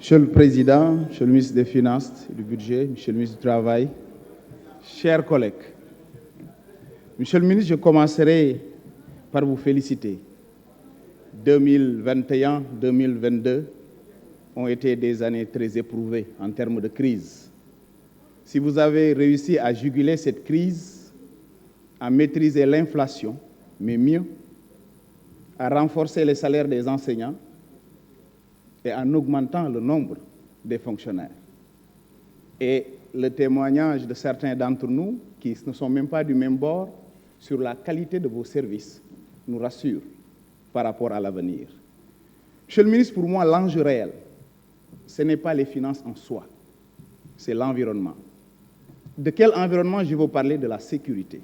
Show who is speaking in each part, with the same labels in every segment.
Speaker 1: Monsieur le Président, Monsieur le ministre des Finances et du Budget, Monsieur le ministre du Travail, chers collègues, Monsieur le ministre, je commencerai par vous féliciter. 2021-2022 ont été des années très éprouvées en termes de crise. Si vous avez réussi à juguler cette crise, à maîtriser l'inflation, mais mieux, à renforcer les salaires des enseignants et en augmentant le nombre des fonctionnaires. Et le témoignage de certains d'entre nous, qui ne sont même pas du même bord, sur la qualité de vos services, nous rassure par rapport à l'avenir. Monsieur le ministre, pour moi, l'enjeu réel, ce n'est pas les finances en soi, c'est l'environnement. De quel environnement je veux parler? De la sécurité.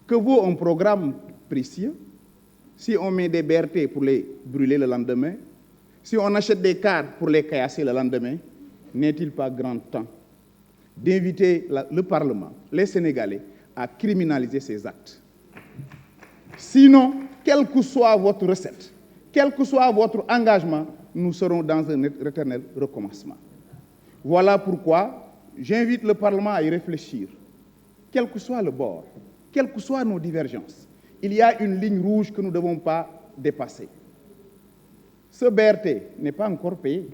Speaker 1: Que vaut un programme précieux si on met des BRT pour les brûler le lendemain, si on achète des cars pour les caillasser le lendemain? N'est-il pas grand temps d'inviter le Parlement, les Sénégalais, à criminaliser ces actes? Sinon, quelle que soit votre recette, quel que soit votre engagement, nous serons dans un éternel recommencement. Voilà pourquoi j'invite le Parlement à y réfléchir, quel que soit le bord, quelles que soient nos divergences. Il y a une ligne rouge que nous ne devons pas dépasser. Ce BRT n'est pas encore payé.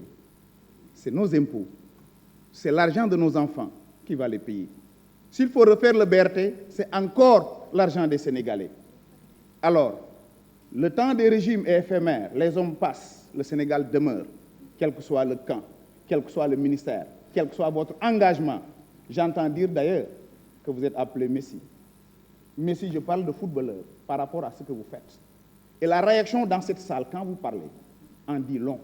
Speaker 1: C'est nos impôts. C'est l'argent de nos enfants qui va les payer. S'il faut refaire le BRT, c'est encore l'argent des Sénégalais. Alors, le temps des régimes est éphémère, les hommes passent, le Sénégal demeure, quel que soit le camp, quel que soit le ministère, quel que soit votre engagement. J'entends dire d'ailleurs que vous êtes appelé Messi. Messi, je parle de footballeur par rapport à ce que vous faites. Et la réaction dans cette salle, quand vous parlez, en dit long.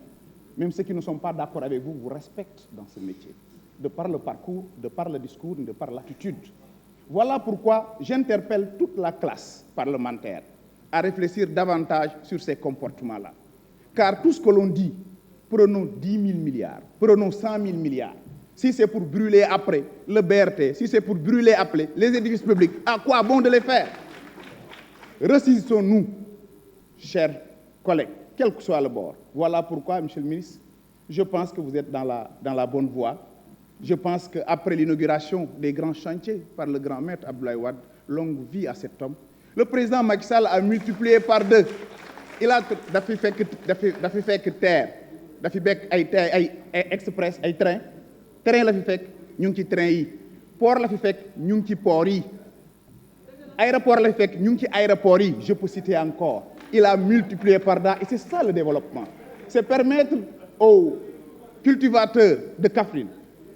Speaker 1: Même ceux qui ne sont pas d'accord avec vous, vous respectent dans ce métier, de par le parcours, de par le discours, de par l'attitude. Voilà pourquoi j'interpelle toute la classe parlementaire à réfléchir davantage sur ces comportements-là. Car tout ce que l'on dit, prenons 10 000 milliards, prenons 100 000 milliards, si c'est pour brûler après le BRT, si c'est pour brûler après les édifices publics, à quoi bon de les faire? Ressaisissons-nous, chers collègues, quel que soit le bord. Voilà pourquoi, Monsieur le ministre, je pense que vous êtes dans la bonne voie. Je pense qu'après l'inauguration des grands chantiers par le grand maître Abdoulaye Wade, longue vie à cet homme, le président Macky Sall a multiplié par 2. Il a fait que terre, ay express, ay train la fi fekk ñu ngi ci train yi, port la fi fekk ñu ngi ci port yi, aéroport la fi fekk ñu ngi ci aéroport yi, je peux citer encore. Il a multiplié par 2 et c'est ça le développement. C'est permettre aux cultivateurs de Kaffrine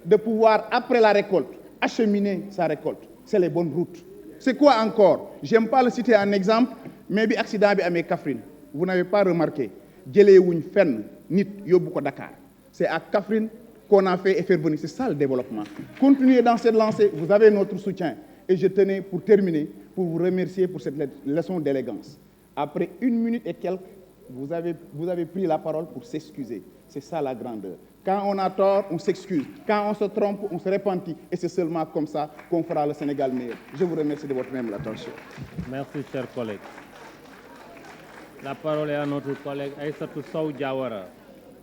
Speaker 1: de pouvoir, après la récolte, acheminer sa récolte. C'est les bonnes routes. C'est quoi encore? J'aime pas le citer en exemple, mais bi accident bi amé Kaffrine, vous n'avez pas remarqué, jëlé wuñ fenn nit yóbbu ko Dakar. C'est à Kaffrine qu'on a fait et faire venir. C'est ça le développement. Continuez dans cette lancée, vous avez notre soutien. Et je tenais, pour terminer, pour vous remercier pour cette leçon d'élégance. Après 1 minute et quelques, vous avez pris la parole pour s'excuser. C'est ça la grandeur. Quand on a tort, on s'excuse. Quand on se trompe, on se repentit. Et c'est seulement comme ça qu'on fera le Sénégal meilleur. Je vous remercie de votre même attention.
Speaker 2: Merci, chers collègues. La parole est à notre collègue Aïssatou Sow Diawara.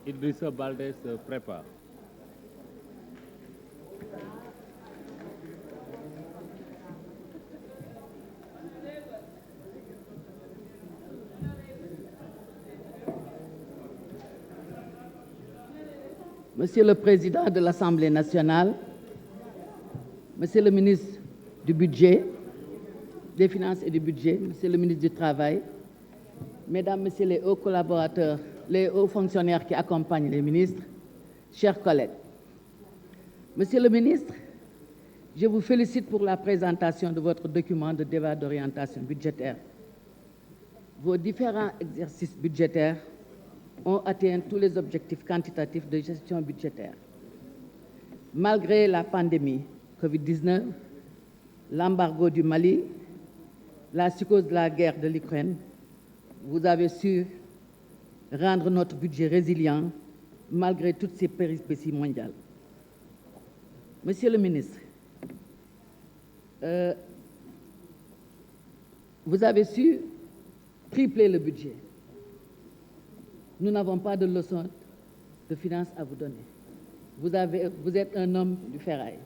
Speaker 2: Idrissa Baldé se prépare.
Speaker 3: Monsieur le Président de l'Assemblée nationale, Monsieur le ministre du Budget, des Finances et du Budget, Monsieur le ministre du Travail, Mesdames, Messieurs les hauts collaborateurs, les hauts fonctionnaires qui accompagnent les ministres, chers collègues. Monsieur le ministre, je vous félicite pour la présentation de votre document de débat d'orientation budgétaire. Vos différents exercices budgétaires ont atteint tous les objectifs quantitatifs de gestion budgétaire. Malgré la pandémie Covid-19, l'embargo du Mali, la psychose de la guerre de l'Ukraine, vous avez su rendre notre budget résilient malgré toutes ces péripéties mondiales. Monsieur le ministre, vous avez su tripler le budget. Nous n'avons pas de leçon de finances à vous donner. Vous êtes un homme du ferraille.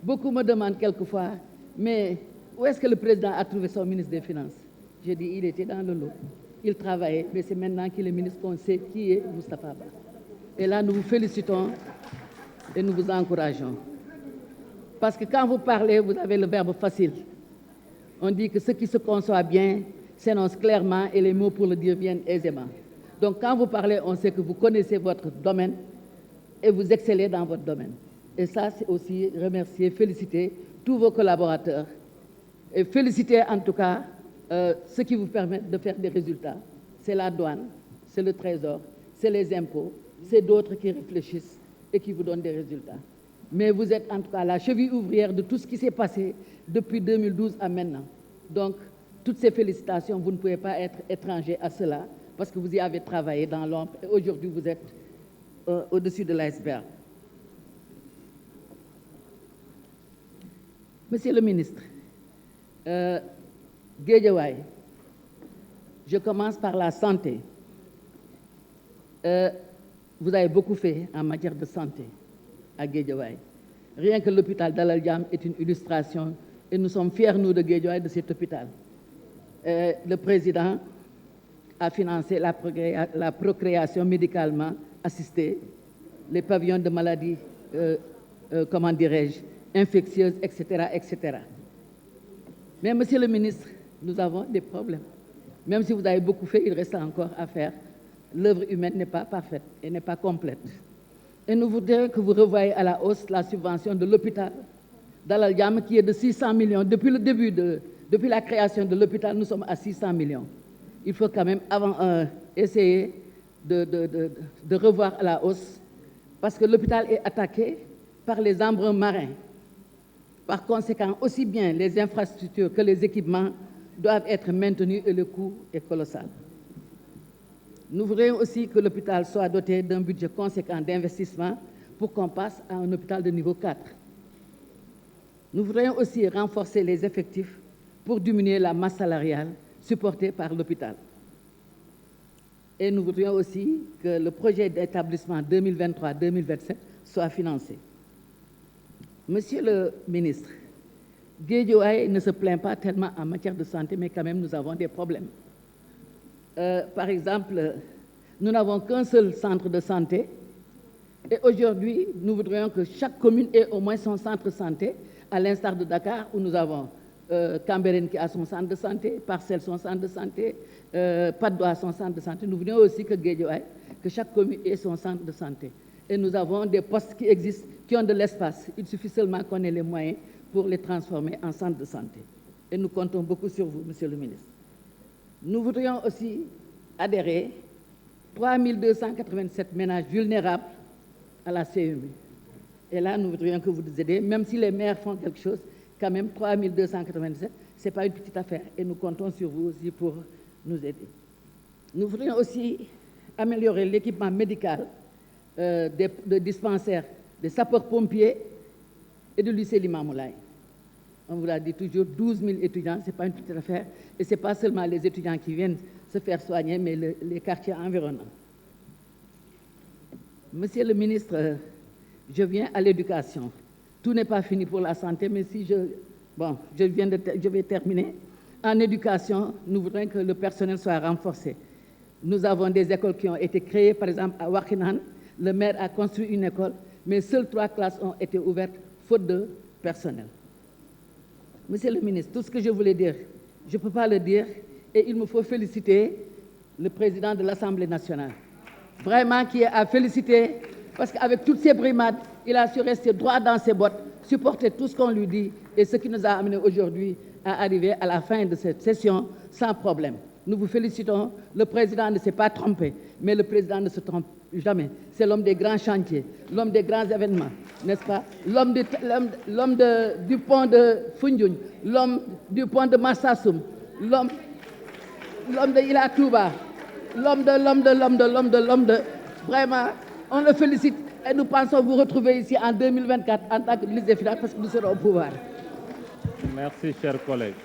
Speaker 3: Beaucoup me demandent quelquefois, mais où est-ce que le président a trouvé son ministre des Finances? Je dis, il était dans le lot. Il travaillait, mais c'est maintenant qu'il est ministre qu'on sait qui est Moustapha Ba. Et là, nous vous félicitons et nous vous encourageons. Parce que quand vous parlez, vous avez le verbe facile. On dit que ce qui se conçoit bien s'énonce clairement et les mots pour le dire viennent aisément. Donc quand vous parlez, on sait que vous connaissez votre domaine et vous excellez dans votre domaine. Et ça, c'est aussi remercier, féliciter tous vos collaborateurs et féliciter en tout cas ceux qui vous permettent de faire des résultats. C'est la douane, c'est le trésor, c'est les impôts, c'est d'autres qui réfléchissent et qui vous donnent des résultats. Mais vous êtes en tout cas la cheville ouvrière de tout ce qui s'est passé depuis 2012 à maintenant. Donc, toutes ces félicitations, vous ne pouvez pas être étranger à cela parce que vous y avez travaillé dans l'ombre et aujourd'hui vous êtes au-dessus de l'iceberg. Monsieur le ministre, Guédiawaye, je commence par la santé. Vous avez beaucoup fait en matière de santé à Guédiawaye. Rien que l'hôpital Dalal Jamm est une illustration et nous sommes fiers, nous, de Guédiawaye, de cet hôpital. Le président a financé la procréation médicalement assistée, les pavillons de maladies, comment dirais-je, infectieuses, etc., etc. Mais, monsieur le ministre, nous avons des problèmes. Même si vous avez beaucoup fait, il reste encore à faire. L'œuvre humaine n'est pas parfaite et n'est pas complète. Et nous voudrions que vous revoyiez à la hausse la subvention de l'hôpital Dalal Jamm qui est de 600 millions. Depuis le début, depuis la création de l'hôpital, nous sommes à 600 millions. Il faut quand même essayer de revoir à la hausse parce que l'hôpital est attaqué par les embruns marins. Par conséquent, aussi bien les infrastructures que les équipements doivent être maintenus et le coût est colossal. Nous voudrions aussi que l'hôpital soit doté d'un budget conséquent d'investissement pour qu'on passe à un hôpital de niveau 4. Nous voudrions aussi renforcer les effectifs pour diminuer la masse salariale supportée par l'hôpital. Et nous voudrions aussi que le projet d'établissement 2023-2027 soit financé. Monsieur le ministre, Guédiawaye ne se plaint pas tellement en matière de santé, mais quand même nous avons des problèmes. Par exemple, nous n'avons qu'un seul centre de santé et aujourd'hui, nous voudrions que chaque commune ait au moins son centre de santé, à l'instar de Dakar, où nous avons Cambérène qui a son centre de santé, Parcelles son centre de santé, Patte d'Oie son centre de santé. Nous voudrions aussi que Guédiawaye, que chaque commune ait son centre de santé. Et nous avons des postes qui existent, qui ont de l'espace. Il suffit seulement qu'on ait les moyens pour les transformer en centre de santé. Et nous comptons beaucoup sur vous, monsieur le ministre. Nous voudrions aussi adhérer 3287 ménages vulnérables à la CMU. Et là, nous voudrions que vous nous aidiez, même si les maires font quelque chose, quand même 3287, ce n'est pas une petite affaire. Et nous comptons sur vous aussi pour nous aider. Nous voudrions aussi améliorer l'équipement médical des dispensaires des sapeurs-pompiers et de lycée Limamoulaye. On vous l'a dit toujours, 12 000 étudiants, ce n'est pas une petite affaire. Et ce n'est pas seulement les étudiants qui viennent se faire soigner, mais les quartiers environnants. Monsieur le ministre, je viens à l'éducation. Tout n'est pas fini pour la santé, mais si je vais terminer. En éducation, nous voudrions que le personnel soit renforcé. Nous avons des écoles qui ont été créées, par exemple à Wakhinane, le maire a construit une école, mais seules 3 classes ont été ouvertes, faute de personnel. Monsieur le ministre, tout ce que je voulais dire, je ne peux pas le dire, et il me faut féliciter le président de l'Assemblée nationale. Vraiment, qui est à féliciter, parce qu'avec toutes ces brimades, il a su rester droit dans ses bottes, supporter tout ce qu'on lui dit, et ce qui nous a amené aujourd'hui à arriver à la fin de cette session sans problème. Nous vous félicitons. Le président ne s'est pas trompé, mais le président ne se trompe jamais. C'est l'homme des grands chantiers, l'homme des grands événements, n'est-ce pas? L'homme du pont de Foundiougne, l'homme du pont de Marsassoum, l'homme de Ila Touba, l'homme de... Vraiment, on le félicite et nous pensons vous retrouver ici en 2024 en tant que ministre des Finances parce que nous serons au pouvoir.
Speaker 2: Merci, chers collègues.